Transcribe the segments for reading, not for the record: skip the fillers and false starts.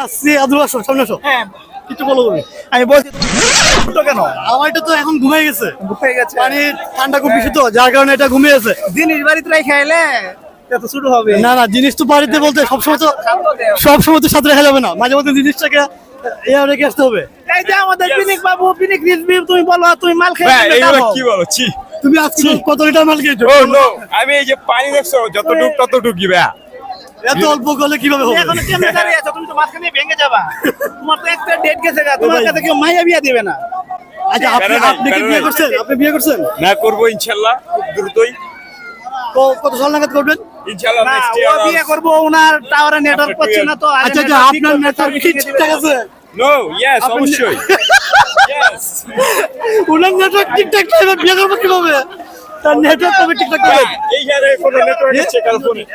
আসছি আদু আসো সামনে আসো। হ্যাঁ কিছু বলো বলি। আমি বলছি কেন আমার এটা তো এখন ঘুমিয়ে গেছে, হয়ে গেছে পানি ঠান্ডা খুব বেশি তো যার কারণে এটা ঘুমিয়ে আছে। জিনিস বাড়িতে রাই খাইলে এত শুরু হবে না না, জিনিস তো বাড়িতে বলতে সবসময় তো সাথে রাখা যাবে না, মাঝে মধ্যে জিনিসটাকে রেখে আসতে হবে। এই যে আমাদের পিনিক বাবু পিনিক রিজবি তুমি বলো তুমি মাল ভাই খেয়ে এইগুলো কি বলো ছি তুমি আজকে কত লিটার মাল খেয়েছো? ও নো আমি এই যে পানি দেখছো যতটুক ততটুক ভাই এত অল্প করলে কিভাবে হবে? এখন কেমনে দাঁড়িয়ে আছো তুমি তো মাঝখানে ভেঙে যাবা তোমার তো একটা ডেট গেছে গা তোমার কাছে কেউ মাইয়া বিয়া দিবে না আচ্ছা আপনি কি বিয়ে করছেন? আপনি বিয়ে করছেন? না করবো ইনশাআল্লাহ খুব দ্রুতই কত সাল নাগাদ করবেন? ইনশাআল্লাহ না নেক্সট ও ইয়ার বিয়ে করবো ওনার টাওয়ারে নেটওয়ার্ক পাচ্ছে না তো আচ্ছা আচ্ছা, আপনার নেটওয়ার্ক কি ঠিকঠাক আছে? নো ইয়েস অবশ্যই ইয়েস ওনার নেটওয়ার্ক ঠিকঠাক থাকলে বিয়ে করবো কিভাবে? তার নেটওয়ার্ক কবে ঠিকঠাক করবেন? এই জায়গায় কোনো নেটওয়ার্ক আছে কাল ফোনে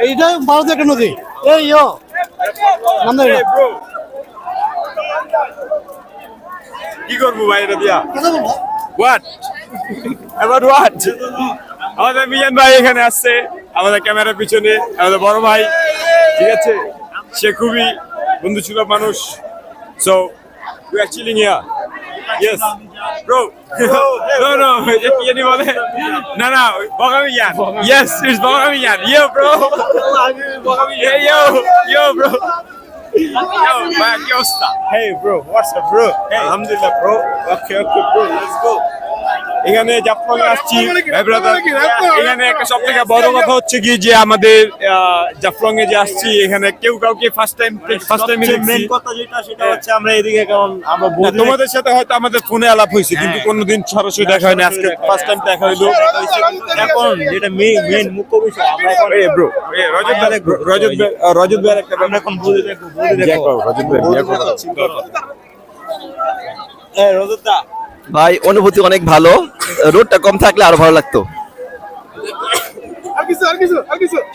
এইটা ভারতের একটা নদী। এই ইয়ো নাম ধরে না। ব্রো কি করবো ভাই এটা দিয়া কথা বলবো। হোয়াট এবার হোয়াট আমাদের মিজান ভাই এখানে আসছে আমাদের ক্যামেরার পিছনে আমাদের বড় ভাই ঠিক আছে সে খুবই বন্ধুসুলভ মানুষ so we are chilling here yes bro no no এটা কি জানি বলে না না bohemian yes it's bohemian yo bro yo yo bro Yo, man, yo, stop. Hey, bro, what's up, bro? Hey, alhamdulillah, bro. Okay, bro, let's go. এখানে জাফলং আসছি ভাই brother এখানে একটা সবথেকে বড় কথা হচ্ছে কি যে আমাদের জাফলং এ যে আসছি এখানে কেউ কাউকে ফার্স্ট টাইম মেন কথা যেটা সেটা হচ্ছে আমরা এদিকে কারণ আমরা তোমাদের সাথে হয়তো আমাদের ফোনে আলাপ হয়েছে কিন্তু কোনোদিন সরাসরি দেখা হয়নি আজকে ফার্স্ট টাইম দেখা হইলো এখন যেটা মেন মুখ্য বিষয় আমরা এখন এই ব্রো রজত ভাই একটা আমরা এখন বলে দেখবো রজত ভাই রজতদা ভাই অনুভূতি অনেক ভালো, রোডটা কম থাকলে আরো ভালো লাগতো।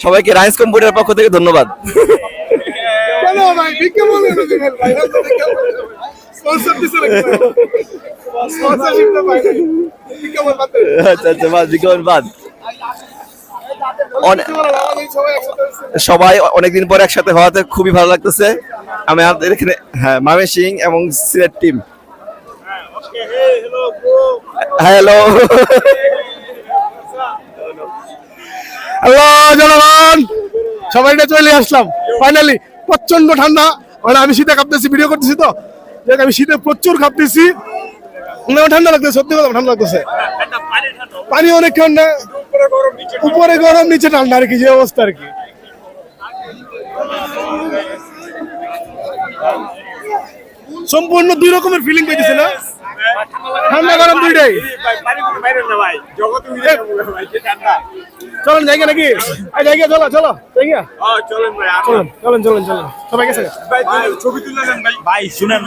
সবাইকে রাইস কম্পিউটার পক্ষ থেকে ধন্যবাদ। আচ্ছা আচ্ছা বাদ বিজ্ঞাপন বাদ। সবাই অনেকদিন পর একসাথে হওয়াতে খুবই ভালো লাগতেছে। আমি আমাদের এখানে হ্যাঁ মামি সিং এবং সিলেট টিম হ্যালো হ্যালো জনগণ, সবাইটা চলে আসলাম ফাইনালি। প্রচন্ড ঠান্ডা, মানে আমি শীতে কাঁপতেছি, ভিডিও করতেছি তো আমি শীতে প্রচুর কাঁপতেছি। ঠান্ডা লাগতেছে, সত্যি কথা ঠান্ডা লাগতেছে। পানি অনেক ঠান্ডা, উপরে গরম নিচে ঠান্ডা আর কি, যে অবস্থা আর কি। সম্পূর্ণ দুই রকমের ফিলিং পেয়েছে না, ঠান্ডা গরম দুইটাই। চলেন জায়গা নাকি জায়গা, চলো চলো জায়গা, চলেন চলেন চলেন চলেন সবাই গেছে ছবি তুলে দেন ভাই ভাই শুনেন